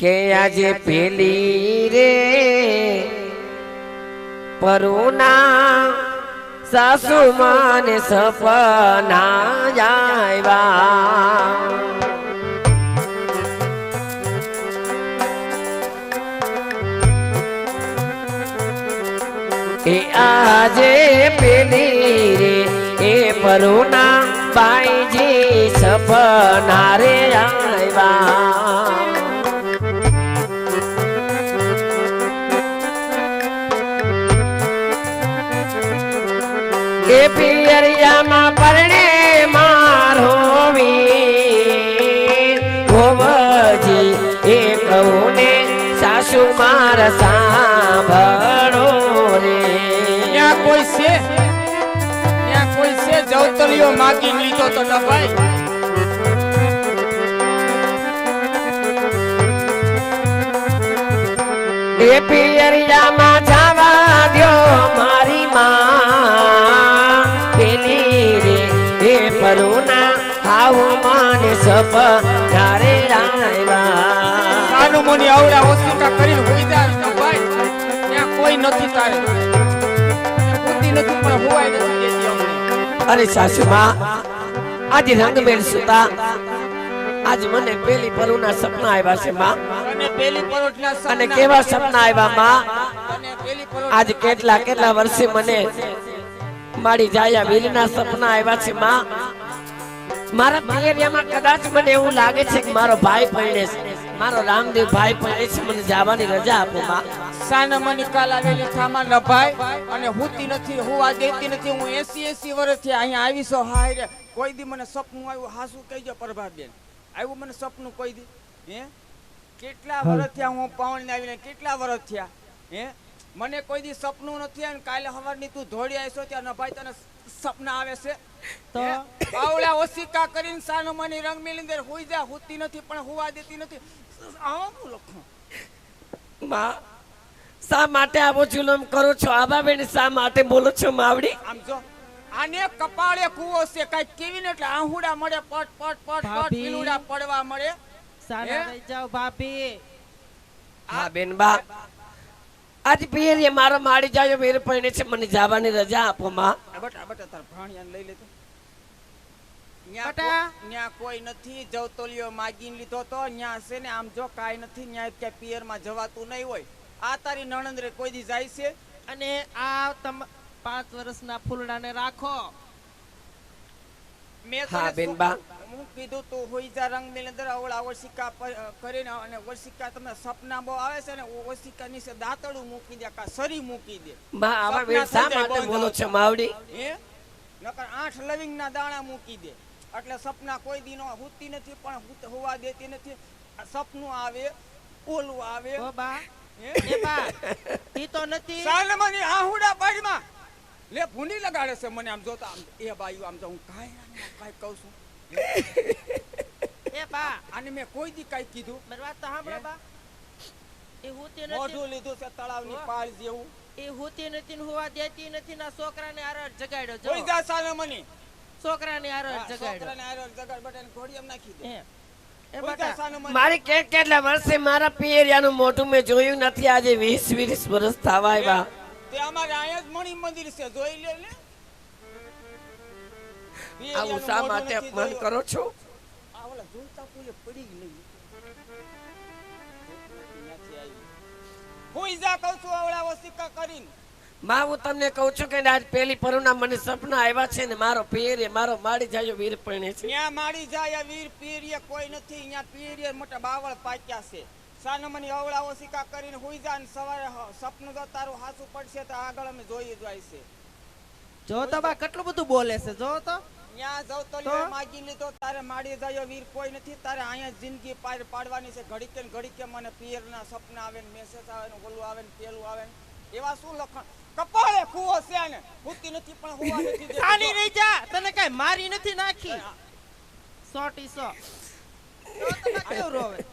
કે આજે પેલી રે પરુના સાસુ માને સપના આવ્યા એ આજે પેલી રે એ પરુના બાઈજી સપના રે આવ્યા એ પિયરિયામાં પરણે મારો વીર ગોવજી એ કહું ને સાસુ માર સાંભળો રે ત્યાં કોઈ છે જવતલીઓ માગી લીધો તો ન ભાઈ એ પિયરિયામાં જવા દ્યો મારી માં પેલી રે એ પરુના આવું માને સપના રે આવ્યા સાનું મોની આવડા હોસ્પિટલ કરીને હોઈ જાય ન ભાઈ ત્યાં કોઈ નથી તારે બુદ્ધિ નથી પણ હોવાય નથી દેતી અમને અરે સાસુમાં આજે રંગમેળ સુતા આજ મને પેલી પરુના સપના આવ્યા છે માં અને પેલી પરોઠના સપના અને કેવા સપના આવ્યા માં અને પેલી પરોઠ આજ કેટલા વર્ષે મને મારી જાયા વીરના સપના આવ્યા છે માં મારા પિયરિયામાં કદાચ મને એવું લાગે છે કે મારો ભાઈ પરણે છે મારો રામદેવ ભાઈ પરણે છે મને જવાની રજા આપો માં સાના મની કાલ આવેલી થામા ન ભાઈ અને હુતી નથી હુવા દેતી નથી હું 80 વર્ષથી અહીંયા આવી છો હાય રે કોઈ દી મને સપનું આવ્યું હાસુ કહીજો પ્રભાબેન આવ્યું મને સપનું કોઈ દી હે કેટલા વર્ષ થયા હું પાવન ને આવીને કેટલા વર્ષ થયા હે મને કોઈ દી સપનું નથી અને કાલે સવારની તું ધોડી આવીશો ત્યાં ન ભાઈ તને સપના આવે છે તો આવડા ઓસિકા કરીને સાનો મની રંગ મેલી અંદર હોઈ જા હુતી નથી પણ હુવા દેતી નથી આવું લખો માં શા માટે આવો જુલમ કરો છો આબા બેન શા માટે બોલો છો માવડી આમ જો આને કપાળે કૂવો છે કાઈ કેવીને એટલે આહુડા મળે પટ પટ પટ પટ પીલુડા પડવા મળે સાના લઈ જાવ ભાભી હા બેન બા આજ પિયરીએ મારો માડી જાયો વીર પરણે છે મને જવાની રજા આપો માં બટા બટા તાર ભાણિયાને લઈ લેતો બટા ન્યા કોઈ નથી જવતોલિયો માગીને લીધો તો ન્યા છે ને આમ જો કાઈ નથી ન્યા કે પિયરમાં જવાતું નહીં હોય આ તારી નણંદ રે કોઈ દી જાય છે અને આ 5 વર્ષના ફૂલડાને રાખો મેં હા તને બેન બા હું કીધું તું હોઈ જા રંગ મેલ અંદર ઓળા ઓશિકા કરીને અને ઓશિકા તમને સપના બહુ આવે છે ને ઓશિકા નીચે દાંતડું મૂકી દે કા સરી મૂકી દે માં આવા બેન શા માટે બોલો છો માવડી હે નકર 8 લવિંગ ના દાણા મૂકી દે એટલે સપના કોઈ દીનો હુતી નથી પણ હોવા દેતી નથી સપનું આવે ઓલું આવે ઓ બા એ બા ઈ તો નથી સાલમની આહુડા પાડમાં લે ભૂંડી લગાડે છે મને આમ જોતા આમ એ બાયું આમ તો હું કાઈ કહું છું એ બા આને મેં કોઈ દી કાઈ કીધું મારી વાત તો સાંભળો બા એ હોતી નથી મોઢું લીધું છે તળાવની પાળ જેવું એ હોતી નથી ને હોવા દેતી નથી ના છોકરાને આરડ જગાડ્યો જો કોઈ જા સાલમની છોકરાને આરડ જગાડ્યો છોકરાને આરો જગાડ બટન ઘોડીયમ નાખી દે એ કોઈ જા બટા સાલમની મારી કેટલા વર્ષે મારા પિયરિયાનું મોઢું મેં જોયું નથી આજે 20 વર્ષ થવા આવ્યા તે અમારે અહીંયા જ મણિ મંદિર છે જોઈ લે ને આવું શા માટે અપમાન કરો છો આ ઓલા જોતા પૂરે પડી ગઈ નહીં હોઈ જા કહું છું આવડા વસિકા કરીને માં હું તમને કહું છું કે આજ પેલી પરુના મને સપના આવ્યા છે ને મારો પિયરે મારો માડી જાયો વીર પરણે છે ન્યા માડી જાય વીર પીરીએ કોઈ નથી ન્યા પીરીએ મોટા બાવળ પાક્યા છે સાનમની અવળા ઓસિકા કરીને હોઈ જા ને સવારે સપનું જો તારું હાસું પડશે તો આગળ અમે જોઈ જાય છે જો તો બા કેટલું બધું બોલે છે જો તો ન્યા જાવ તો માગી લીધો તારે માડી જાય વીર કોઈ નથી તારે અહીંયા જિંદગી પાર પાડવાની છે ઘડી કે મને પિયરના સપના આવે ને મેસેજ આવે ને ઓલું આવે ને પેલું આવે ને એવા શું લખણ કપાળે કૂવો છે ને હુતી નથી પણ હોવા નથી દેતી ખાલી રહી જા તને કઈ મારી નથી નાખી 100 તો કયો રોવે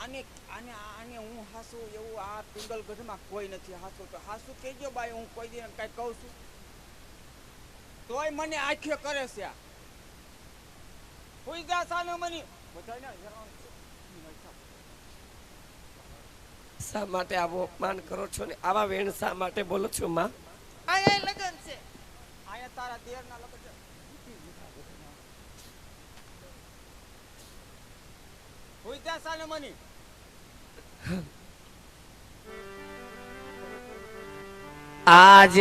આને આને આને હું હાસુ એવું આ પિંગલગઢમાં કોઈ નથી હાસુ તો હાસુ કહેજો બાઈ હું કોઈ દિન કઈ કહું છું તોય મને આંખે કરે છે આ હોઈ જા સાનો મની બધાને શા માટે આવો અપમાન કરો છો ને આવા વેણ શા માટે બોલો છો માં? આય લગન છે. આયા તારા દેરના લગન છે. હોઈ જા સાને મની. આજ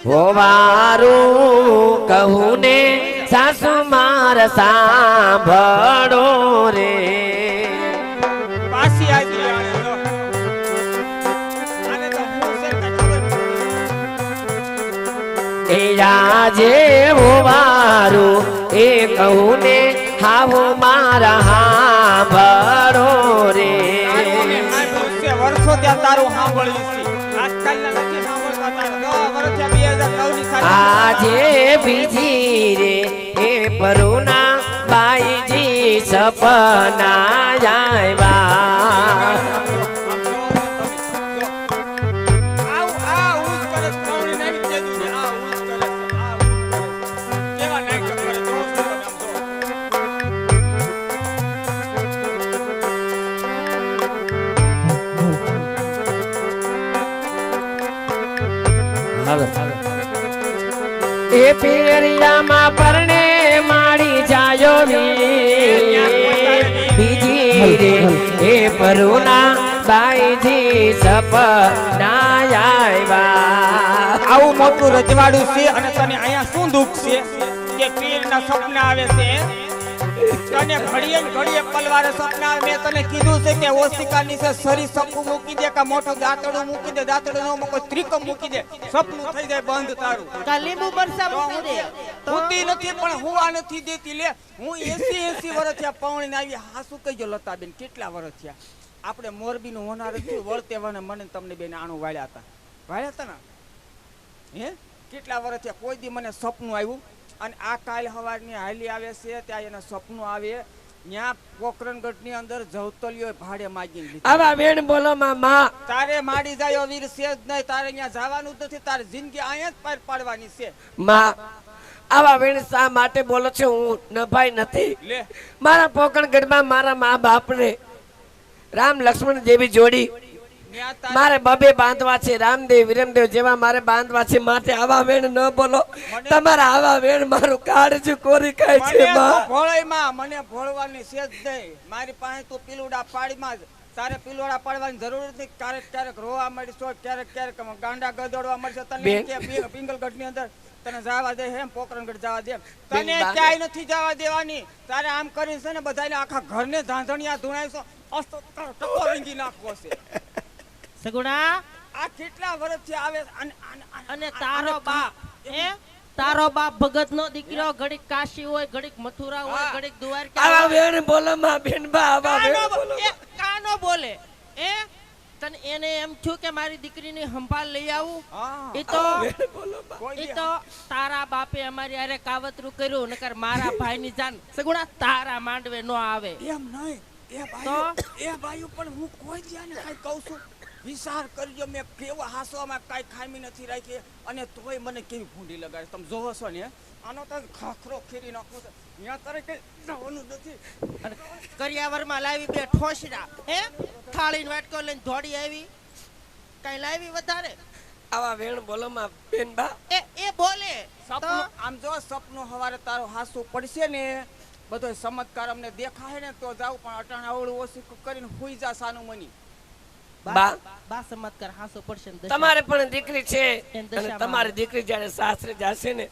હોવારું કહું ને સાસુ માર સાંભળો રે. પાછી આવી આને તો. આને તો હું છે કે ખબર એ આજે હોવારું એ કહું ને હાવો મારા સાંભળો રે. વર્ષો ત્યાં તારું સાંભળ્યું છે. આજકાલના નથી સાંભળતા તારા 10 વર્ષ 2009 ની સાચી. આજે બીજી રે એ પરુના બાઈજી સપના આવ્યા. એ પેરિયામાં પરણે માડી જાયો બીજી રે એ પરુના બાઈજી સપના આવ્યા. આવું મોટું રજવાડું છે અને તને અહીંયા શું દુઃખ છે કે પીરના સપના આવે છે? તને ઘડીએ ને ઘડીએ પલવારે સપના આવે. મેં તને કીધું છે કે ઓશિકાની છે સરી સપનું મૂકી દે કે મોટું દાંતડું મૂકી દે. દાંતડું નો મૂકો ત્રિકમ મૂકી દે. સપનું થઈ જાય બંધ તારું. કા લીંબુ મરસા મૂકી દે. હોતી નથી પણ હુવા નથી દેતી. લે હું 80 વર્ષ થયા પૌણીને આવી. હાસુ કહીજો લતાબેન કેટલા વર્ષ થયા? આપણે મોરબીનું હોનાર હતું વળતે વને મને તમને બેન આણું વાળ્યા હતા ને હે કેટલા વર્ષ થયા? કોઈ દી મને સપનું આવ્યું અને આ કાલ સવારની હાલી આવે છે ત્યાં એને સપનું આવે ત્યાં પોકરણગઢની અંદર જવતલીઓ ભાડે માગીને લીધી. આવા વેણ બોલો માં. તારે માડી જાય વીર છે જ નહીં. તારે અહીંયા જવાનું જ નથી. તારે જિંદગી અહીંયા જ પાર પાડવાની છે. માં આવા વેણ શા માટે બોલો છો? હું નભાઈ નથી. લે મારા પોકણગઢમાં મારા મા બાપને રામ લક્ષ્મણ જેવી જોડી ન્યા તારે મારે બબે બાંધવા છે. રામદેવ વિરમદેવ જેવા મારે બાંધવા છે. માટે આવા વેણ ન બોલો. તમારા આવા વેણ મારું કાળજું કોરી ખાય છે મને માં. ભોળાઈમાં મને ભોળવાની છે જ નહીં. મારી પાસે તું પીલુડા પાડીમાં જ. તારે પીલુડા પાડવાની જરૂર નથી. ક્યારેક રોવા મળીશો, ક્યારેક ગાંડા ગદોડવા મળશે. તને બેન. કે પિંગલગઢની અંદર તને જવા દે એમ પોકરણગઢ જવા દે. બેન, તને ક્યાંય નથી જવા દેવાની. તારે આમ કરીને છે ને બધાને આખા ઘરને ધાંધણિયા ધૂણાઈશો. અસ્તો ટકો રીંગી નાખવો છે. સગુણા આ કેટલા વર્ષથી આવે અને તારો બાપ હે તારો બાપ ભગત નો દીકરો ઘડીક કાશી હોય, ઘડીક મથુરા હોય, હા. ઘડીક આવા દ્વારકા વેણ બોલો માં બેન બા. આવા વેણ બોલો. કાનો બોલે હે તને એને એમ થયું કે મારી દીકરીની સંભાળ લઈ આવું? હા એ તો વેણ બોલો માં. કોઈ એ દી તો તારા બાપે અમારી હારે કાવતરું કર્યું. નકર મારા ભાઈની જાન સગુણા તારા માંડવે નો આવે. એમ નહીં એ ભાઈ પણ હું કોઈ ધ્યાન કાઈ કહું છું. વિચાર કરજો મેં કેવા હાસવામાં કાઈ ખામી નથી રાખી અને તોય મને કેવી ભૂંડી લગાડે. તમે જોવો છો ને આનો તો ખાખરો ખેરી નાખો છો. ત્યાં તારે કઈ જવાનું નથી. અને કરિયાવરમાં લાવી બે ઠોસરા હે થાળીનો વાટકો લઈને દોડી આવી. કઈ લાવી વધારે? આવા વેણ બોલો માં બેન બા. એ બોલે તો સપનું આમ જો સપનું હવારે તારો હાસુ પડશે ને બધો ચમત્કાર અમને દેખાય ને તો જાવ. પણ અટાણે આવડું ઓછું કરીને હુઈ જા સાનું મની. બા બા ચમત્કાર હાસો પડશે ને દશા. તમારે પણ દીકરી છે એમ અને દશામાં તમારી દીકરી જ્યારે સાસરે જશે ને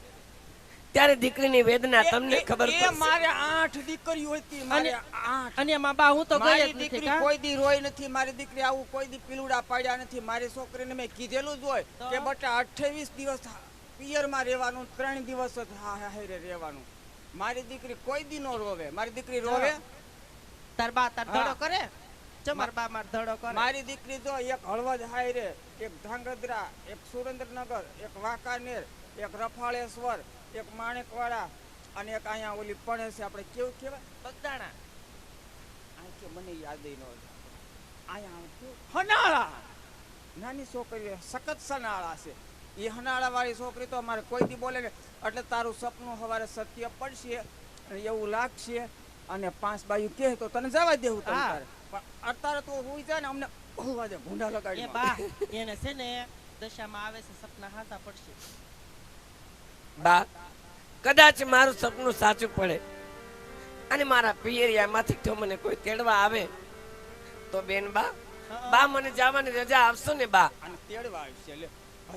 ત્યારે દીકરીની વેદના તમને ખબર એ પડશે. મારે 8 દીકરીઓ હતી. મારે 8 અને એમાં બા હું તો ગઈ જ મારી નથી દીકરી કા? કોઈ દી રોઈ નથી. મારી દીકરી આવું કોઈ દી પીલુડા પાડ્યા નથી. મારી છોકરીને મેં કીધેલું જ હોય તો? કે બટા 28 દિવસ પિયરમાં રહેવાનું, 3 દિવસ જ હારે રહેવાનું. મારી દીકરી કોઈ દી નો રોવે. મારી દીકરી રોવે? તાર બા તાર હા. ધડો કરે? ચમર બા માર ધડો કરે? મારી દીકરી જો એક હળવદ હાયરે, એક ધાંગધ્રા, એક સુરેન્દ્રનગર, એક વાંકાનેર, એક રફાળેશ્વર, એક માણેકવાડા અને એક અહીંયા ઓલી પડે છે આપણે કેવું કહેવાય બગદાણા. આ કે મને યાદ ન હોય. અહીંયા કેવું? હનાળા. નાની છોકરી સખત સનાળા છે. એ હનાળા વાળી છોકરી તો અમારે કોઈ દી બોલે ને એટલે તારું સપનું સવારે સત્ય પડશે અને એવું લાગશે અને 5 બાયું કહે તો તને જવા દેવું. હા. પણ અત્યારે તો હુઈ જાય ને અમને બહુ વાજે ભૂંડા એ લગાડી બા એને છે ને દશામાં આવે છે સપના હાસા પડશે બા કદાચ મારું સપનું સાચું પડે અને મારા પિયરિયામાંથી જો મને કોઈ તેડવા આવે તો બેન બા મને જવાની રજા આપશો ને બા? અને તેડવા આવશે લે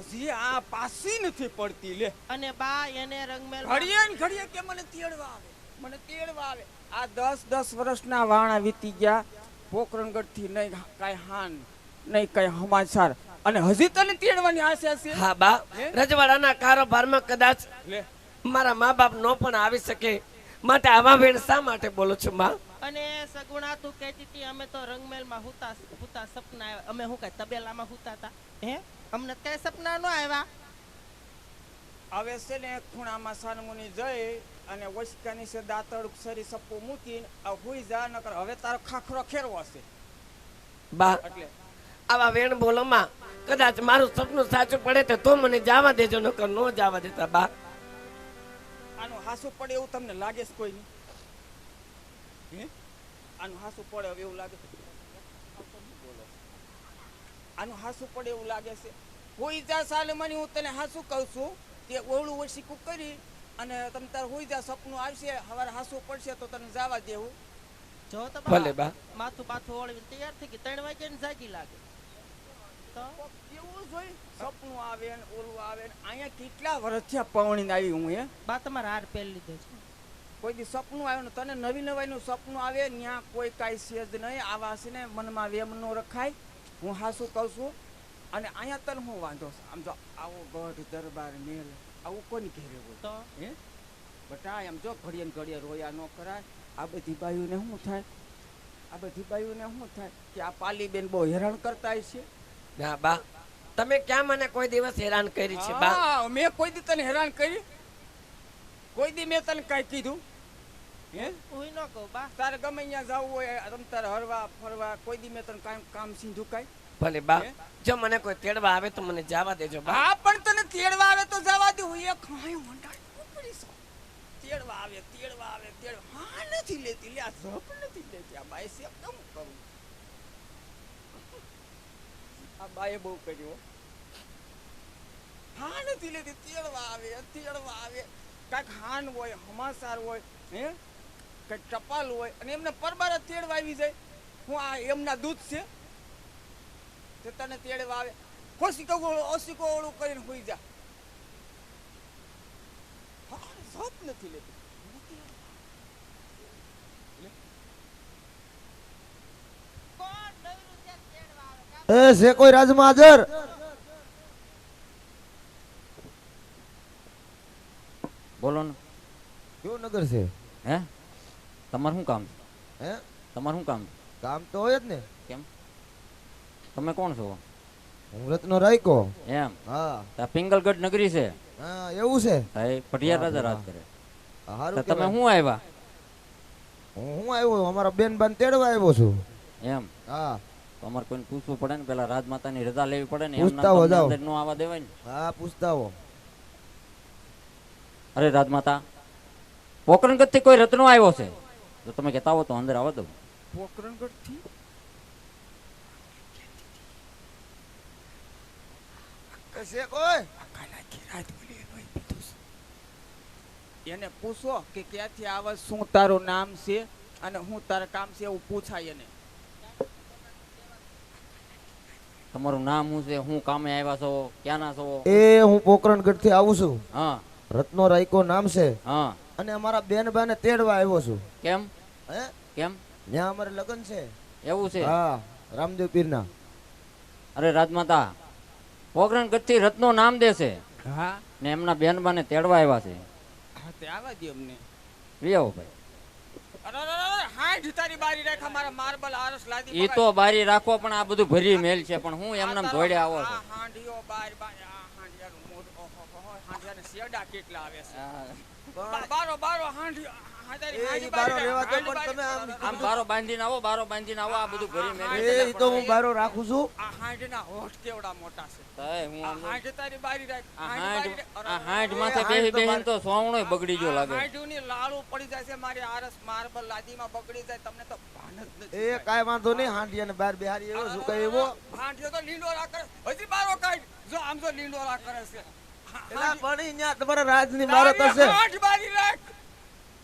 હજી આ પાસી નથી પડતી લે અને બા એને રંગમેલ ઘડીએ ને ઘડીએ કે મને તેડવા આવે મને તેડવા આવે આ 10 વર્ષના વાણા વીતી ગયા પોકરણગઢ થી નહીં કાંઈ હાન નહીં કાંઈ સમાચાર અને હજી તને તેડવાની આશા છે હા બા, રજવાડાના કારોબારમાં કદાચ લે મારા મા બાપ નો પણ આવી શકે માટે આવા વેણ શા માટે બોલો છો બા? અને સગુણા તું કહેતી હતી અમે તો રંગમેલમાં હુતા સપના આવ્યા અમે હું કઈ તબેલામાં હુતા હતા હે અમને કઈ સપના નો આવ્યા હવે છે ને ખૂણામાં સાનમુની જઈ અને વસકાની છે દાંતડ સરી સપ્પો મૂકીને આ હુઈ જા નકર હવે તારો ખાખરો ખેરવો છે બા એટલે આવા વેણ બોલોમાં કદાચ મારું સપનું સાચું પડે તો મને જવા દેજો નકર નો જવા દેતા બા. આનું હાસું પડે એવું તમને લાગે છે કોઈ નહીં હે આનું હાસું પડે હવે એવું લાગે છે બોલો આનું હાસું પડે એવું લાગે છે હોઈ જા સાલમાની હું તને હાસું કહું છું તે ઓળું ઓછીકું કરી અને તમે તાર હોઈ જા સપનું આવશે હવારે હાસું પડશે તો તને જવા દેવું જો તો ભલે બા. માથું બાથું ઓળવી તૈયાર થઈ ગઈ 3 વાગે ને જાગી લાગે તો એવું જોઈ સપનું આવે ને ઓલું આવે ને અહીંયા કેટલા વર્ષ થયા પવણીને આવી હું હે બા તમારે હાર પહેરી લીધો છે કોઈ દી સપનું આવ્યું ને તને નવી નવાઈનું સપનું આવે ત્યાં કોઈ કાંઈ સેજ નહીં આવા છે ને મનમાં વેમ નો રખાય હું હાસું કહું છું અને અહીંયા તને હું વાંધો છે આમ જો આવો ગઢ દરબાર મેલ આવું કોની ઘેરે હોય તો હે બટા એમ જો ઘડીએ ને ઘડીએ રોયા ન કરાય આ બધી બાયુને શું થાય આ બધી બાયુને શું થાય કે આ પાલીબેન બહુ હેરાન કરતા છે ના બા, તમે ક્યાં મને કોઈ દિવસ હેરાન કરી છે બા? હા મેં કોઈ દી તને હેરાન કરી કોઈ દી મેં તને કાંઈ કીધું હે હું ન કહું બા તારે ગમે અહીંયા જવું હોય તમ તારે હરવા ફરવા કોઈ દી મેં તને કાંઈ કામ સીધું કાંઈ ભલે બા, જો મને કોઈ તેડવા આવે તો મને જવા દેજો બા. હા પણ તને તેડવા આવે તો જવા દે હું એક ખાયો મંડાઈ પડી છું તેડવા આવે હા નથી લેતી લે આ ઝપ નથી લેતી આ બાઈ સે કેમ કરું આ બાઈએ બહુ કર્યો હા નથી લેતી તેડવા આવે કાંઈક હાન હોય સમાચાર હોય હે કાંઈક ટપાલ હોય અને એમને પરબાર જ તેડવા આવી જાય હું આ એમના દૂધ છે તે તને તેડવા આવે ઓશીકો ઓળું કરીને હોઈ જા હા ઝપ નથી લેતી કોણ નવરું છે તેડવા આવે એ છે કોઈ રાજમાં હાજર? બોલો ને કયો નગર છે? હે તમારું શું કામ હે તમારું શું કામ કામ તો હોય જ ને. કેમ તમે કોણ છો? હું રત્નો રાયકો. એમ હા આ પિંગલગઢ નગરી છે હા એવું છે. હા એ પટિયા રાજા રાજ કરે હારું તો તમે કહેવાય. શું આવ્યા હું આવ્યો અમારા બેન બાન તેડવા આવ્યો છું. એમ હા તો અમારે કોઈને પૂછવું પડે ને પેલા રાજમાતાની રજા લેવી પડે ને પૂછતા હો, જાઓ. એમ નો આવવા દેવાય ને હા પૂછતા હો. અરે રાજમાતા પોકરણગઢ થી કોઈ રત્નો આવ્યો છે તો તમે કહેતા હો તો અંદર આવવા દો પોકરણગઢ થી છે કોઈ? એને પૂછો કે ક્યાંથી આવે શું તારું નામ છે અને હું તારું કામ છે એવું પૂછાય એને તમારું નામ શું છે શું કામે આવ્યા છો ક્યાંના છો એ હું પોકરણગઢ થી આવું છું. હા રત્નો રાયકો નામ છે હા અને અમારા બેન બાને તેડવા આવ્યો છું. કેમ હે કેમ ત્યાં અમારે લગ્ન છે. એવું છે હા રામદેવ પીરના. અરે રાજમાતા પોકરણગઢ થી રત્નો નામ દેશે હા ને એમના બેનબાને તેડવા આવ્યા છે હા તે આવા દે અમને લઈ આવો ભાઈ અરે હાંઠ તારી બારી રાખા મારા માર્બલ આરસ લાદી ઈ તો બારી રાખો પણ આ બધું ભરી મેલ છે પણ હું એમને ધોડે આવો છો હાંડીઓ બાર બાર આ હાંડિયાનું મોઢું ઓહો હાંડિયાને શેડા કેટલા આવે છે પણ બારો બારો હાંડી ઈ બારો રહેવા દો, પણ તમે આમ બારો બાંધીને આવો, બારો બાંધીને આવો. આ બધું ઘરે મેં ઈ તો હું બારો રાખું છું. આ હાંડના હોઠ કેવડા મોટા છે. તાય હું આ આમ હાંડ તારી બારી રાખ. આ હાંડ માથે બેહી બેહીને તો સોવણોય બગડી ગયો લાગે. હાંડુની લાળું પડી જાય છે મારી આરસ માર્બલ લાદીમાં બગડી જાય, તમને તો ભાન જ નથી. એ કાંઈ વાંધો નહીં, હાંડિયાને બહાર બેહારી એવો શું કઈ એવો. હાંડિયો તો લીંડોરા કરે, હજી બારો કાઢ. જો આમ જો લીંડોરા કરે છે. એલા પણ ન્યા તમારા રાજની બારો થશે. હાંડ બારી રાખ.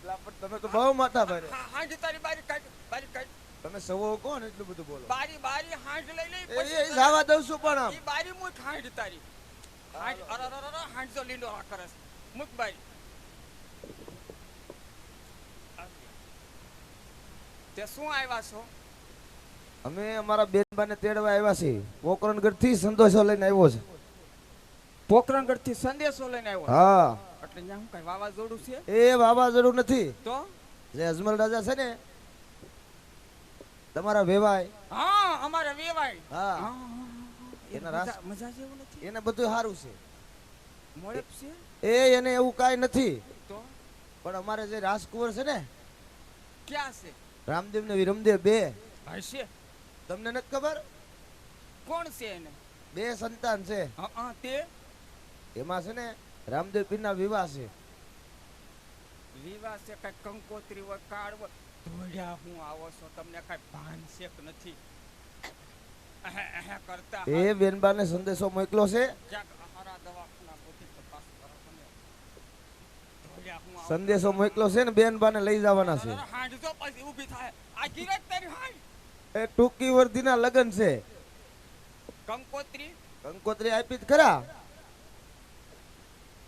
એલા પણ તમે તો બહુ માથા ભારે. હાંડ તારી બારી કાઢ, બારી કાઢ. તમે સવો કોણ એટલું બધું બોલો. બારી બારી હાંડ લઈ લઈ એ જવા દઉં છું પણ આમ. ઈ બારી મુક હાંડ તારી. હાંડ અરરરર હાંડ જો લીંડોરા કરે છે. મુક બારી. તે શું આવ્યા છો? અમે અમારા બેનબાને તેડવા આવ્યા છીએ. પોકરણગઢ થી સંતોષો લઈને આવ્યો છે. પોકરણગઢ થી સંદેશો લઈને આવ્યો. હા, એટલે ન્યા હું કઈ વાવાઝોડું છે? એ વાવાઝોડું નથી. તો જે અજમલ રાજા છે ને તમારા વેવાય. હા, અમારે વેવાય. હા, હા, એના રાસ મજા જેવું નથી. એને બધું સારું છે. મોડપ છે એ એને એવું કાંઈ નથી. તો પણ અમારે જે રાજકુંવર છે ને ક્યાં છે? રામદેવ ને વિરમદેવ બે, હશે. તમને નથી ખબર? કોણ છે એને? બે સંતાન છે. હા, તે એમાં છે ને રામદેવ પીરના વિવાહ છે. વિવાહ છે, કઈ કંકોત્રી હોય, કાર્ડ હોય. ધોળ્યા હું આવો છો, તમને કઈ ભાન છે કે નથી? કરતા એ બેનબાને સંદેશો મોકલો છે. ક્યાંક આહારા દવાખાના બધી તપાસ કરો તમે. ધોળ્યા હું આવો. સંદેશો મોકલો છે ને બેનબાને લઈ જવાના છે. હાંડ જો પછી ઊભી થાય. આ ગિરટ તારી હાંડ. એ ટૂંકી વર્ધીના લગ્ન છે. કંકોત્રી કંકોત્રી આપી જ ખરા.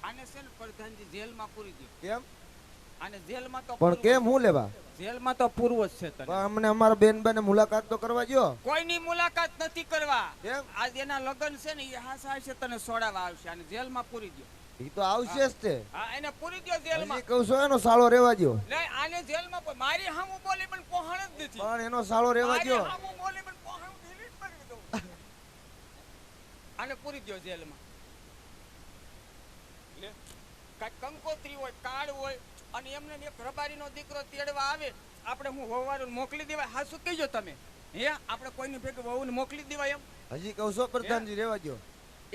આને છે ને પ્રધાનજી જેલમાં પૂરી દીધું. કેમ? આને જેલમાં તો પણ કેમ હું લેવા? જેલમાં તો પૂર્વ જ છે તને. પણ અમને અમારા બેનબાને મુલાકાત તો કરવા જો. કોઈની મુલાકાત નથી કરવા. કેમ? આજ એના લગ્ન છે ને એ હાસા છે, તને સોડાવા આવશે અને જેલમાં પૂરી દો. એ તો આવશે જ તે. હા, એને પૂરી દો જેલમાં. હજી કહું છું એનો સાળો રેવા દો. નહીં, આને જેલમાં મારી હામું બોલી પણ પહોંચ જ નથી. પણ એનો સાળો રેવા મારી દો. હામું બોલી પણ પહોંચ delete કરી દઉં. આને પૂરી દો જેલમાં. લે, કાંઈક કંકોત્રી હોય, કાર્ડ હોય અને એમને એક રબારીનો દીકરો તેડવા આવે, આપણે હું વહુવારું મોકલી દેવાય. હા, શું કહેજો તમે? હે, આપણે કોઈની ભેગી વહુને મોકલી દેવાય એમ? હજી કહું છું પ્રધાનજી રેવા દો.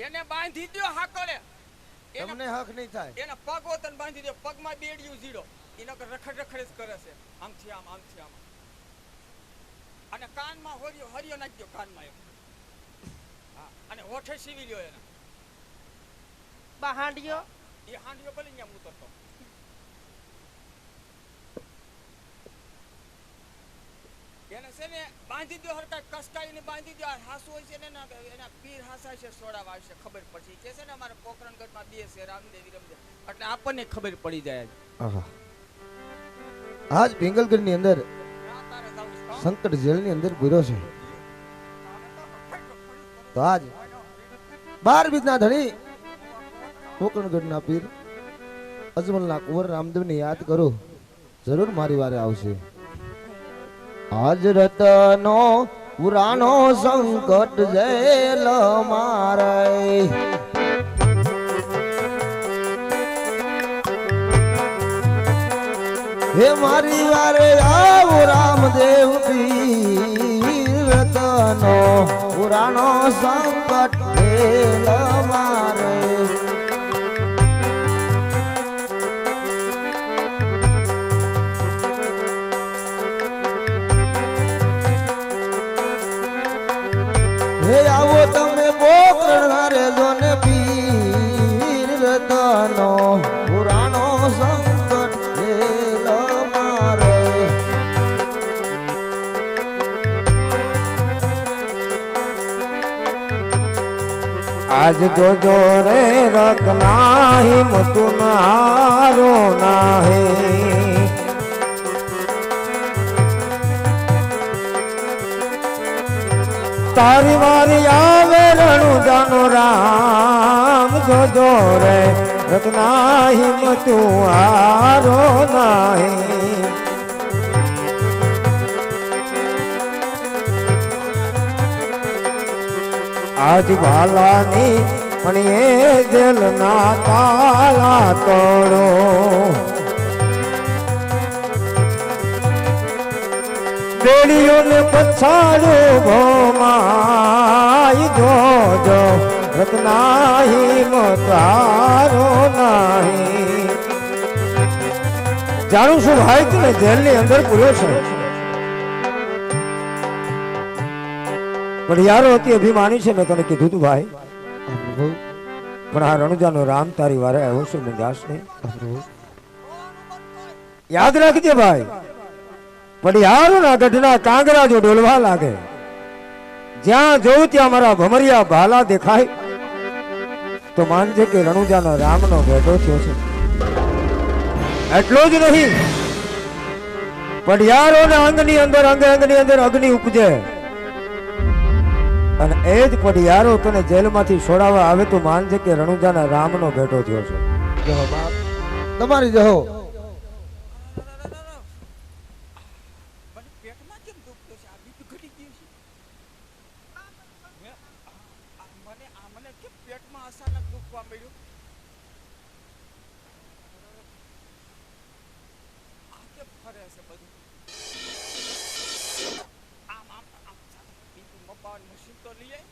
એને બાંધી દો હાકળે. તમને હક નહીં થાય. એના પગ હોતન બાંધી દો. પગમાં બેડિયું જીડો. એનો રખડ રખડ જ કરે છે. આમથી આમ, આમથી આમ. અને કાનમાં હરિયો નાખી દો કાનમાં એમ. હા, અને હોઠે સીવી લ્યો એના. બા હાંડિયો એ હાંડિયો ભલે ત્યાં ઉતરતો. એને છે ને બાંધી દો, હરકા કસકાઈને બાંધી દો. હાસુ હોય છે ને એના પીર હાસા છે, સોડાવા આવશે, ખબર પડશે. કે છે ને અમારે પોકરણગઢમાં બે છે, રામદેવ વિરમદેવ. એટલે આપણને ખબર પડી જાય. આહા. આજ પિંગલગઢની અંદર તારે જાવું છે. સંકટ જેલની અંદર પૂર્યો છે. તો આજ 12 બીજના ધણી પોકરણગઢના પીર અજમલના કુંવર રામદેવને યાદ કરું, જરૂર મારી વારે આવશે. આજ રતનો પુરાણો સંકટ જેલ મારે, હે મારી વારે આવો રામદેવ પીર, રતનો પુરાણો સંકટ જેલ મારે. હે આવો તમે પોકરણ રે જોને પીર, રતનો પુરાણો સંકટ જેલ મારે. આજ જોજો રે રખના હિંમતું નારો નાહી, તારી વારી આવે રણુ જાનો રામ, જોજો રે રખના હિંમતું હારો નાહી. આજ ભાલાની મણીએ જેલના તાળા તોડો, બેડીઓને પછાડો ભોમાઈ જોજો રત્નાહી મતારો નાહી. જાણું છું ભાઈ તને જેલની અંદર પૂર્યો છે, પણ યારો અતિ અભિમાની છે. મેં તને કીધું તું ભાઈ, પણ આ રણુજાનો રામ તારી વારે આવ્યો છે. મુંજાશ નહીં, યાદ રાખજે ભાઈ. પડિયારોના ગઢના કાંગરા જો ડોલવા લાગે, જ્યાં જોઉં ત્યાં મારા ભમરિયા ભાલા દેખાય, તો માનજે કે રણુજાનો રામનો ભેટો થયો છે. એટલું જ નહીં, પડિયારોના અંગની અંદર અંગની અંદર અગ્નિ ઉપજે, અને એ જ પડિયારો તને જેલમાંથી છોડાવવા આવે તો માનજે કે રણુજાના રામનો ભેટો થયો છે. જહો બાપ, તમારી જહો. મને પેટમાં કેમ દુખતું છે? આ બીપી ઘટી ગયું છે? મને કેમ પેટમાં અચાનક દુખવા મળ્યું? આ કેમ ફરે છે બધું? આમ આમ આમ બીપી મપાવાની મશીન તો લઈ આય.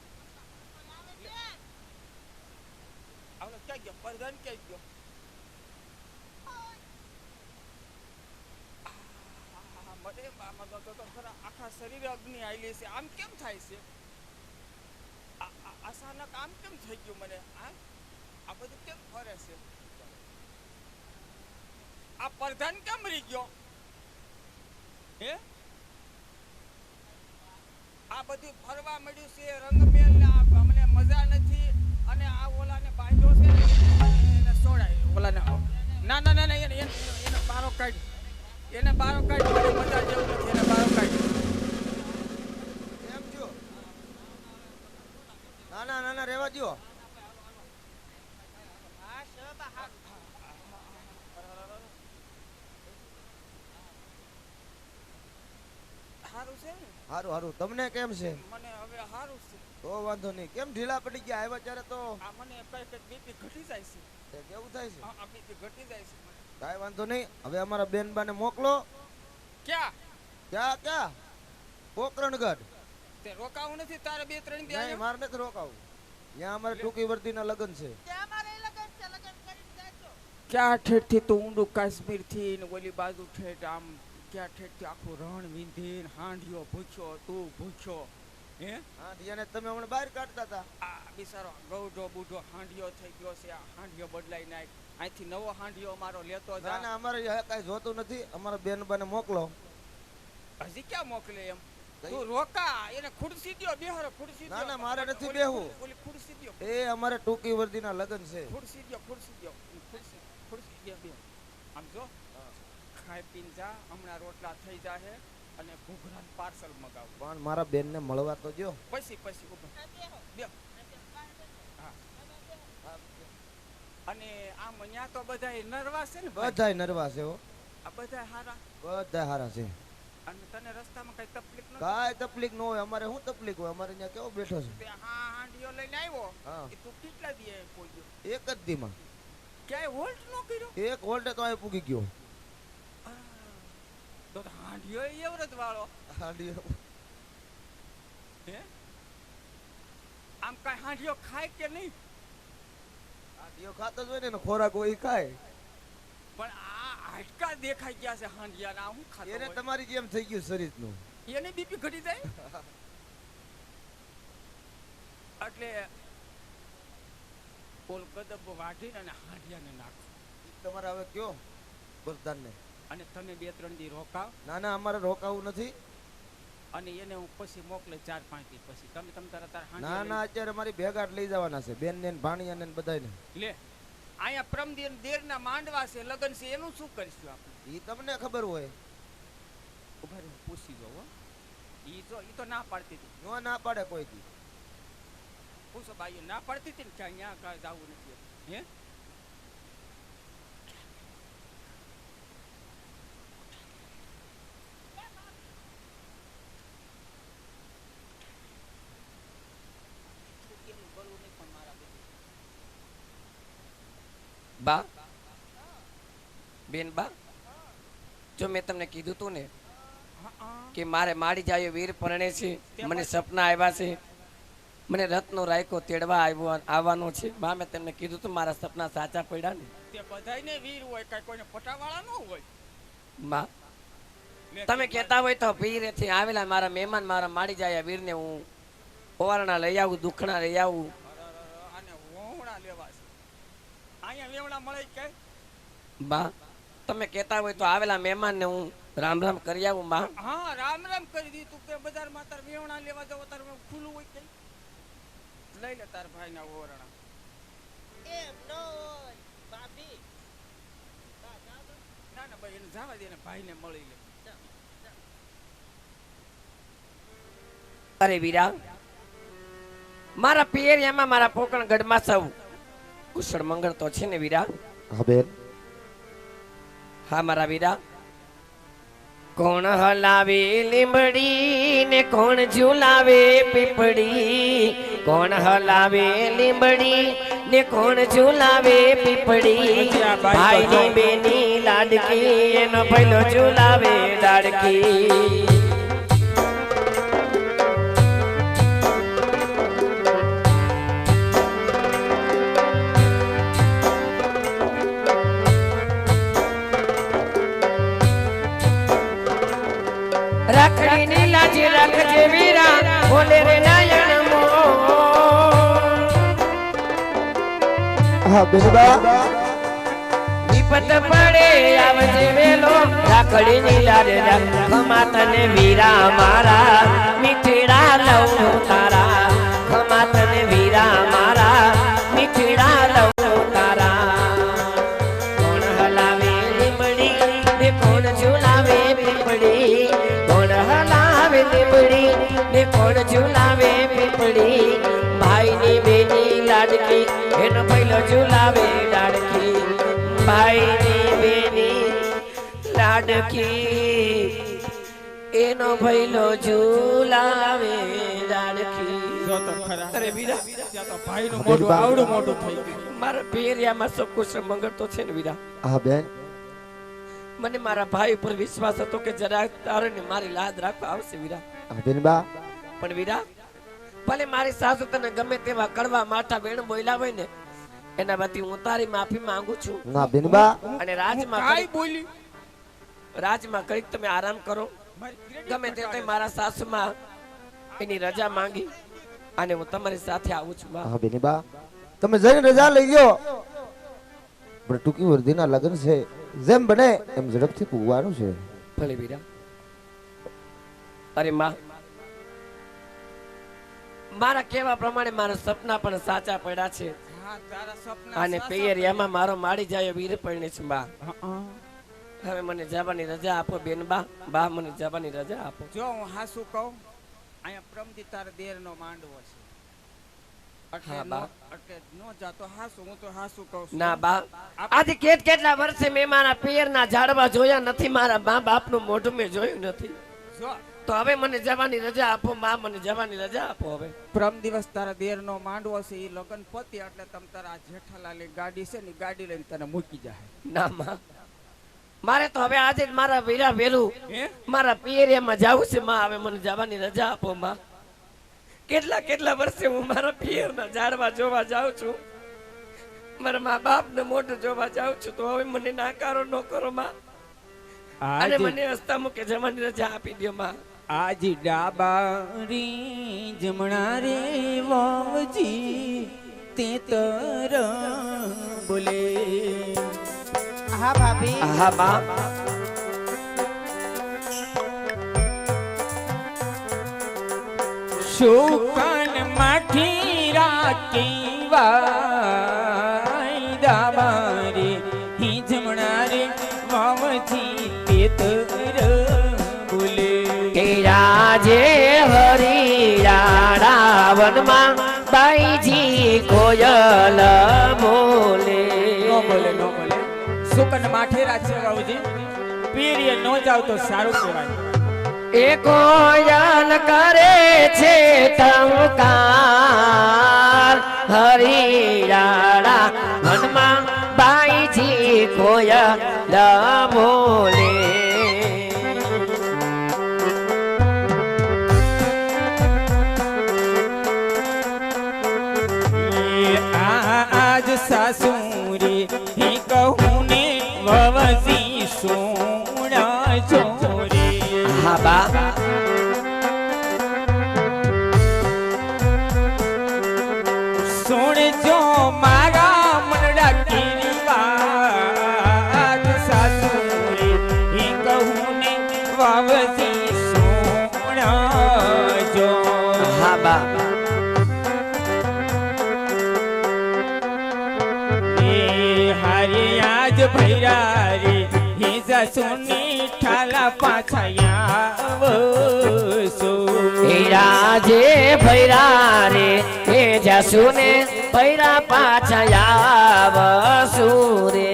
આવડે ક્યાં ગયો? પરધાન ક્યાં ગયો? મને આખા શરીરે અગ્નિ આવેલી છે. આમ કેમ થાય છે? અચાનક આમ કેમ થઈ ગયું મને? આ બધું કેમ ફરે છે? આ પ્રધાન કેમ મરી ગયો? હે, આ બધું ફરવા મળ્યું છે રંગમેલ ને અમને મજા નથી. અને આ ઓલાને બાંધ્યો છે એને છોડાય. ઓલાને ના ના ના ના એને બારો કાઢ, એને બારો કાઢ. મને મજા જેવું નથી, એને બારો કાઢ. એમ જો ના ના ના ના રેવા દ્યો. હારું છે ને? હારું હારું. તમને કેમ છે? મને હવે હારું છે. તો વાંધો નહીં. કેમ ઢીલા પડી ગયા? આવ્યા ત્યારે તો આ મને કઈ બીપી ઘટી જાય છે. તે કેવું થાય છે? આ બીપી ઘટી જાય છે મને. કાંઈ વાંધો નહીં. હવે અમારા બેનબાને મોકલો. ક્યાં? ક્યાં ક્યાં? પોકરણગઢ. તે રોકાવું નથી તારે 2-3 દી નહીં, આયા? મારે નથી રોકાવું. ત્યાં અમારે ટૂંકી વર્તીના લગ્ન છે. ક્યાં ઠેઠથી તો ઊંડું કાશ્મીર થી ને ઓલી બાજુ ઠેઠ આમ ક્યાં ઠેઠથી આખું રણ વિંધીન હાંડિયો ભૂખ્યો, તું ભૂખ્યો. હે, હા દિયાને તમે હમણાં બહાર કાઢતા હતા. આ બિચારો ગૌઢો બુઢો હાંડિયો થઈ ગયો છે. આ હાંડિયો બદલાઈ નાખ. અહીંથી નવો હાંડિયો મારો લેતો ના જા. ના અમારે કાંઈ જોતું નથી. અમારા બેનબાને મોકલો. હજી ક્યાં મોકલે એમ? તું રોકા, એને ખુરશી દ્યો, બેહારો ખુરશી દ્યો. ના ના મારે નથી બેહવું. ઓલી ખુરશી દ્યો, એ અમારે ટૂંકી વર્તીના લગ્ન છે. ખુરશી દ્યો, ખુરશી દ્યો. ખુરશી દ્યો, બે. આમ જો, ખાઈ પીને જા. હમણાં રોટલા થઈ જાહે અને ઘૂઘરાનું પાર્સલ મગાવ. પણ મારા બેનને મળવા તો જો. પછી ઉભા બે. હા, અને આમ અહીંયા તો બધાય નર્વસ છે ને ભાઈ? બધાય નરવા છે હો. આ બધાય હારા. બધા હારા છે. અને તને રસ્તામાં કઈ તકલીફ નથી? કાંઈ તકલીફ ન હોય. અમારે શું તકલીફ હોય? અમારે અહીંયા કેવો બેઠો છે. તે હાંડિયો લઈને આવ્યો. હા. એ તું કેટલા દી પહોંચ્યો? એક જ દીમાં ક્યાંય હોલ્ટ ન કર્યો? એક વોલ્ટે તો અહીં પૂગી ગયો. તો હાંડિયો એવરત વાળો. હાંડિયો હે, આમ કાંઈ હાંડિયો ખાય કે નહીં? હાંડિયો ખાતો જ હોય ને એનો ખોરાક હોય ઈ ખાય. પણ આ હાડકા દેખાઈ ગયા છે હાંડિયાના. આ હું ખાતો એને હોય? તમારી જેમ થઈ ગયું શરીરનું. એને બીપી ઘટી જાય એટલે ઓલ ગદબ વાઢીને અને હાંડિયાને નાખો. તમારે હવે કયો પ્રધાનને? અને તમે 2-3 દી રોકાવ. ના ના અમારે રોકાવું નથી. અને એને હું પછી મોકલે 4-5 દી પછી. તમે તારા ના હાંડિયા ના અત્યારે મારી ભેગા જ લઈ જવાના છે. બેન ને ભાણિયા ને બધાને. લે. અહીંયા પ્રમદિન દેરના માંડવા છે, લગન છે, એનું શું કરીશું આપણે? ઈ તમને ખબર હોય. ઉભા રહો, પૂછી જો હો. ઈ તો ના પાડતી હતી. નો ના પાડે કોઈ દી. પૂછો બાઈ, ના પાડતી હતી ને કે અહીંયા કાંઈ જવું નથી. હે, બા, બેન બા, જો મેં તમને કીધું તું ને કે મારે માડી જાય વીર પરણે છે, મને સપના આવ્યા છે, મને રત્નો રાયકો તેડવા આવવાનો છે. બા મેં તમને કીધું તો મારા સપના સાચા પડ્યા ને. તે બધાયને વીર હોય, કાંઈ કોઈને પટાવાળા ન હોય. બા તમે કહેતા હોય તો વીરેથી આવેલા મારા મહેમાન મારા માડી જાય વીરને હું ઓવારણા લઈ આવું, દુખણા લઈ આવું. આને વહોણા લેવા છે. અહીંયા વેવણા મળે કે? બા તમે કહેતા હોય તો આવેલા મહેમાનને હું રામ રામ કરી આવું. બા હા, રામ રામ કરી દીધું કે બજારમાં તાર વેવણા લેવા જાવ તાર ખુલ્લું હોય કે? લઈ લે તાર ભાઈના ઓવારણા. એમ ન હોય ભાભી. ના ના ભાઈ એને જવા દે ને, ભાઈને મળી લે. અરે વીરા, મારા પિયરિયામાં મારા પોકણગઢમાં સૌ કુશળ મંગળ તો છે ને વીરા? હા બેન. હા મારા વીરા. કોણ હલાવે લીંબડી ને કોણ ઝુલાવે પીપળી, કોણ હલાવે લીંબડી ને કોણ ઝુલાવે પીપળી, ભાઈની બેની લાડકી એનો પહેલો ઝુલાવે લાડકી. રાખડીની લાજ રાખજે વીરા, બોલે રે નાયણ મો. હા બેનબા. વિપત પડે આવજે વેલો, રાખડીની લાજ રાખ ખમા તને વીરા મારા, મીઠડા લઉં તારા. ખમા તને વીરા મારા, મીઠડા લઉં તારા. કોણ હલાવે લીમડી ને કોણ ઝુલાવે પીપળી, કોણ હલાવે લીમડી ને કોણ ઝુલાવે પીપળી, ભાઈની બેની લાડકી એનો પહેલો ઝુલાવે લાડકી, ભાઈની બેની લાડકી એનો પહેલો ઝુલાવે લાડકી. જો તો ખરા. અરે વીરા, ત્યાં તો ભાઈનું મોઢું આવડું મોઢું થઈ ગયું. મારા પિયરિયામાં સૌ કુશળ મંગળ તો છે ને વીરા? હા બેન. મને મારા ભાઈ ઉપર વિશ્વાસ હતો કે જરા તારે ને મારી લાદ રાખવા આવશે વીરા. હા બેનબા. પણ વીરા, ભલે મારી સાસુ તને ગમે તેવા કડવા માઠા વેણ બોલ્યા હોય ને, એના બધી હું તારી માફી માંગુ છું. ના બેનબા. અને રાજમાં કાઈ બોલી રાજમાં કઈક તમે આરામ કરો. ગમે તે કઈ મારા સાસુમાં એની રજા માંગી અને હું તમારી સાથે આવું છું. હા બેનબા, તમે જઈને રજા લઈ ગયો. પણ ટૂંકી વર્ધીના લગ્ન છે, જેમ બને એમ ઝડપથી પૂગવાનું છે. ભલે વીરા. અરે માં, મારા કહેવા પ્રમાણે મારા સપના પણ સાચા પડ્યા છે. હા, તારા સપના અને સાચા પિયરિયામાં મારો માડી જાય વીર પરણે છે. બા હા. હવે મને જવાની રજા આપો બેન. બા બા મને જવાની રજા આપો. જો હું હાસુ કહું, અહીંયા પ્રમદી તારા દેરનો માંડવો છે. હા, બા. એટલે નો જાતો હાસુ, હું તો હાસુ કહું છું. ના બા, આજે કેટલા વર્ષે મેં મારા પિયરના ઝાડવા જોયા નથી, મારા મા બાપનું મોઢું મેં જોયું નથી. જો તો હવે મને જવાની રજા આપો. માં મને જવાની રજા આપો. હવે પ્રમ દિવસ તારા દેરનો માંડવો છે, એ લગન પતિ એટલે તમ તારા જેઠાલાલની ગાડી છે ને, ગાડી લઈને તને મૂકી જાય. ના માં, મારે તો હવે આજે જ મારા વીરા વેલું હે? મારા પિયરિયામાં જાવું છે. માં હવે મને જવાની રજા આપો. માં, કેટલા વર્ષે હું મારા પિયરના ઝાડવા જોવા જાઉં છું, મારા મા બાપને મોઢું જોવા જાઉં છું, તો હવે મને નાકારો ન કરો માં. અને મને હસતા મૂકે જવાની રજા આપી દો માં. આજ ડાબારી જમણા રે વાવજી તે તર બોલે. હા ભાભી. હા માં. શુકન માઠી રાખી વાય ડાબારી હી જમણા રે વાવજી તે તર બોલે. કે રાજે હરિયાળા વનમાં બાઈજી કોયલ બોલે. નો બોલે, નો બોલે. શુકન માઠી રાખી વાવજી પીરીએ નો જાવ તો સારું કહેવાય. એ કોયલ કરે છે ટંકાર, હરિયાળા વનમાં બાઈજી કોયલ બોલે. સુણજો મારા મનડા કીરી વાત સાસુરે ઈ કહું ને વાવજી સુણજો હા બા હારે આજ ભૈરા રે હિજા સુની ઠાલા પાછા આવશો રાજે ભૈરા રે હે જસુને ભૈરા પાછા આવસુ રે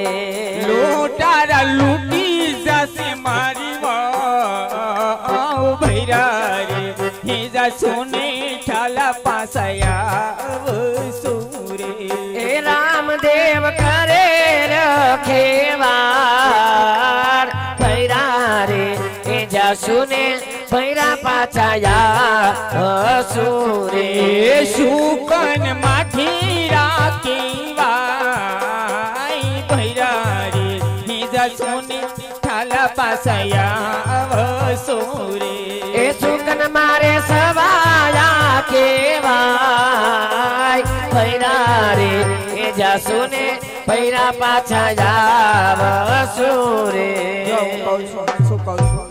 લોટારા લૂટી જશે મારી વાવ ભૈરા રે હિજા સુની ઠાલા પાછા આવશો રે એ રામદેવ કરે રખેવાર ભૈરા રે હે જસુને ભૈરા પાછા આવસુ રે શુકન માથી રાખી વાઈ ભૈરા રે હિજા સુની ઠાલા પાછા આવશો રે એ સુકન મારે સવાયા કેવાય ભૈરા રે એ જાસુને ભૈરા પાછા આવસુ રે જો કહું છું શું કહું છું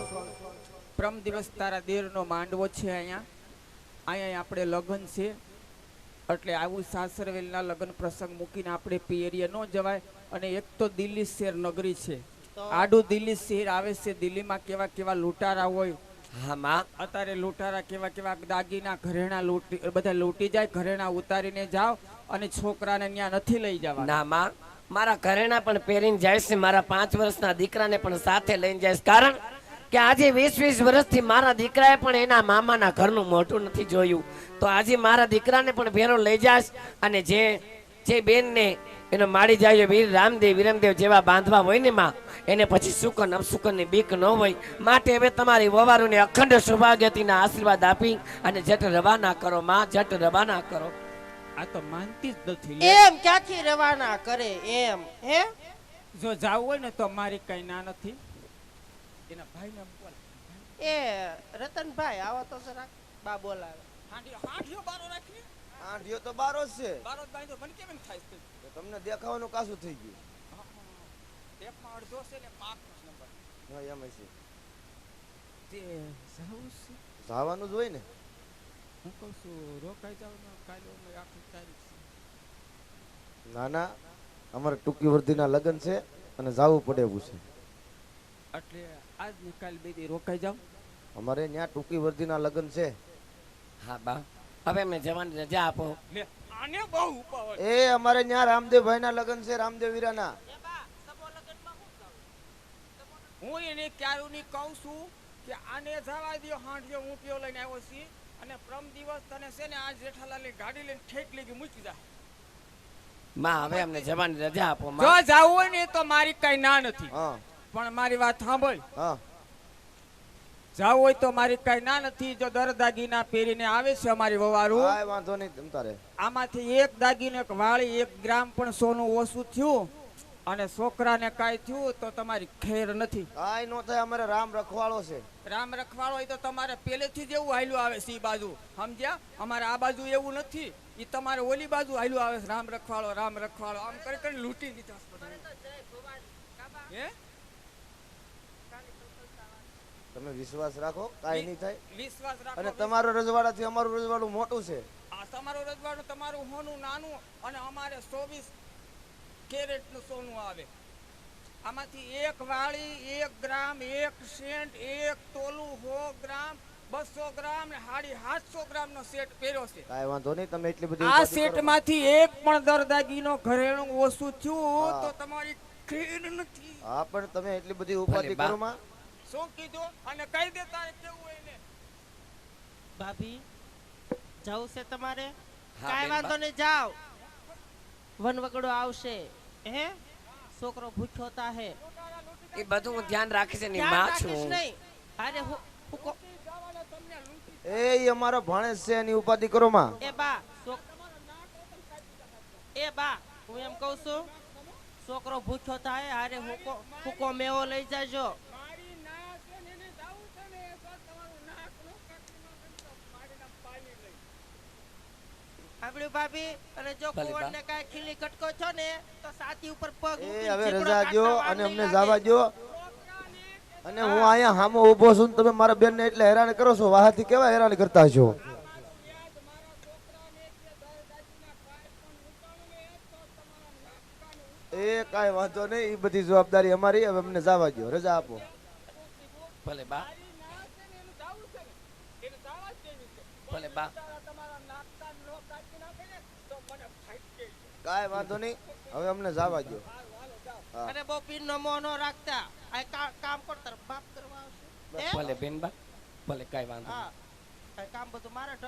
પ્રમ દિવસ તારા દેરનો માંડવો છે અહીંયા આપણે લગ્ન છે એટલે આવું સાસરવેલના લગ્ન પ્રસંગ મૂકીને આપણે પિયરીએ ન જવાય અને એક તો દિલ્હી શહેર નગરી છે આડું દિલ્હી શહેર આવે છે દિલ્હીમાં કેવા કેવા લૂંટારા હોય હા માં અત્યારે લૂંટારા કેવા કેવા દાગીના ઘરેણા લૂંટી બધા લૂંટી જાય ઘરેણા ઉતારીને જાવ અને છોકરાને ત્યાં નથી લઈ જવા ના માં મારા ઘરેણા પણ પહેરીને જાય છે મારા 5 વર્ષના દીકરાને પણ સાથે લઈને જાય છે કારણ કે આજે 20 વર્ષથી મારા દીકરાએ પણ એના મામાના ઘરનું મોઢું નથી જોયું તો આજે મારા દીકરાને પણ ભેરો લઈ જાશ અને જે બેનને એનો માડી જાય વીર રામદેવ વિરમદેવ જેવા બાંધવા હોય ને માં એને પછી સુકન અપસુકનની બીક ન હોય માટે હવે તમારી વવારુને અખંડ સૌભાગ્યતીના આશીર્વાદ આપી અને જટ રવાના કરો માં જટ રવાના કરો આ તો માનતી જ નથી એમ ક્યાંથી રવાના કરે એમ હે જો જાવું હોય ને તો મારી કઈ ના નથી એના ભાઈને બોલ એ રતનભાઈ આવો તો જરાક બા બોલાવે હાંઠિયો બારો રાખી આંઢિયો તો બારો જ છે બારો બાંધો મને કેમ એમ થાય છે તો તમને દેખાવાનું કાશું થઈ ગયું ટેપમાં અડધો છે ને પાંચનો નંબર હા એમ છે તે જાવું છે જવાનું જ હોય ને હું કહું છું રોકાઈ જાવ ને કાલે અમે આખી તારીખ છે ના ના અમારે ટૂંકી વર્ધીના લગ્ન છે અને જાવું પડે એવું છે એટલે આજ ને કાલ બે દી રોકાઈ જાવ અમારે ત્યાં ટૂંકી વર્ધીના લગ્ન છે હા બા હવે એમને જવાની રજા આપો લે આને બહુ ઉપાવળ એ અમારે ત્યાં રામદેવભાઈના લગ્ન છે રામદેવ વીરાના હું એને ક્યારું ની કહું છું કે આને જવા દો હાંઠિયો હું પીઓ લઈને આવ્યો છું અને પ્રમ દિવસ તને છે ને આજ જેઠાલાલની ગાડી લઈને ઠેક લઈ મૂકી જા માં હવે અમને જવાની રજા આપો જો માં જાવું હોય ને તો મારી કઈ ના નથી હા પણ મારી વાત સાંભળ હા જાવું હોય તો મારી કઈ ના નથી જો દર દાગીના પહેરીને આવે છે અમારી વવારું કાંઈ વાંધો નહીં તમ તારે આમાંથી એક દાગીને એક વાળી 1 ગ્રામ પણ સોનું ઓછું થયું અને છોકરાને કાંઈ થયું તો તમારી ખેર નથી કાંઈ નો થાય અમારે રામ રખવાળો છે રામ રખવાળો હોય તો તમારે પહેલેથી જ એવું હાલ્યું આવે છે ઈ બાજુ સમજ્યા અમારે આ બાજુ એવું નથી ઈ તમારે ઓલી બાજુ હાલ્યું આવે છે રામ રખવાળો આમ કરી કરીને લૂંટી લીધા છે બધાને. હે તમે વિશ્વાસ રાખો કાંઈ નહીં થાય વિશ્વાસ અને રાખો તમારો રજવાડાથી અમારું રજવાડું મોટું છે આ તમારું રજવાડું તમારું હોનું નાનું અને અમારે 24 કેરેટ નું સોનું આવે આમાંથી 1 વાળી 1 ગ્રામ 1 સેન્ટ 1 તોલું 100 ગ્રામ 200 ગ્રામ ને 750 ગ્રામ નો સેટ પહેર્યો છે કાંઈ વાંધો નહીં તમે એટલી બધી આ ઉપાધિ સેટ કરો. માંથી એક પણ દરદાગીનો ઘરેણું ઓછું થયું હા. તો તમારી ખેર નથી હા પણ તમે એટલી બધી ઉપાધિ ભલે બા. કરો માં શું કીધું અને કહી દે તારે કેવું હોય ને ભાભી જવું છે તમારે હા, કાંઈ બેન, વાંધો નહીં જાઓ વનવગડો આવશે હે છોકરો ભૂખ્યો તા હે એ બધું હું ધ્યાન રાખીશ એની ધ્યાન માં રાખીશ છું નહીં અરે હું એ ઈ અમારો ભાણેજ છે એની ઉપાધિ કરો માં એ બા એ બા હું એમ કહું છું છોકરો ભૂખ્યો થાય હારે હુકો મેવો લઈ જાજો મારી ના છે ને એને જાવું છે ને એક વાર તમારું નાક નો કાઢી નાખો, મારી નામ પાણી લઈ. સાંભળ્યું ભાભી? અને જો ભલે બા. કુંવરને કાંઈ ખીલી ખટકો છો ને તો સાથી ઉપર પગ એ મૂકીને હવે ચીકણો રજા દ્યો કાઢતા અને વાર અમને નહીં જવા લાગે. દ્યો. અને હું અહીંયા હામો ઊભો છું ને તમે મારા બેન ને એટલે હેરાન કરો છો. વાહાથી કેવા હેરાન કરતા છો? એ કાંઈ વાંધો નહીં, એ બધી જવાબદારી અમારી. હવે અમને જવા દ્યો, રજા આપો. ભલે બા ભલે બા કાંઈ વાંધો નહીં, હવે અમને જવા દ્યો. અને બહુ પીરનો મોહ ન રાખતા. આ કામ કરતા બાપ કરવા આવશે. હે? ભલે બેન બા ભલે કાંઈ વાંધો નહીં. હા. આ કામ બધું મારે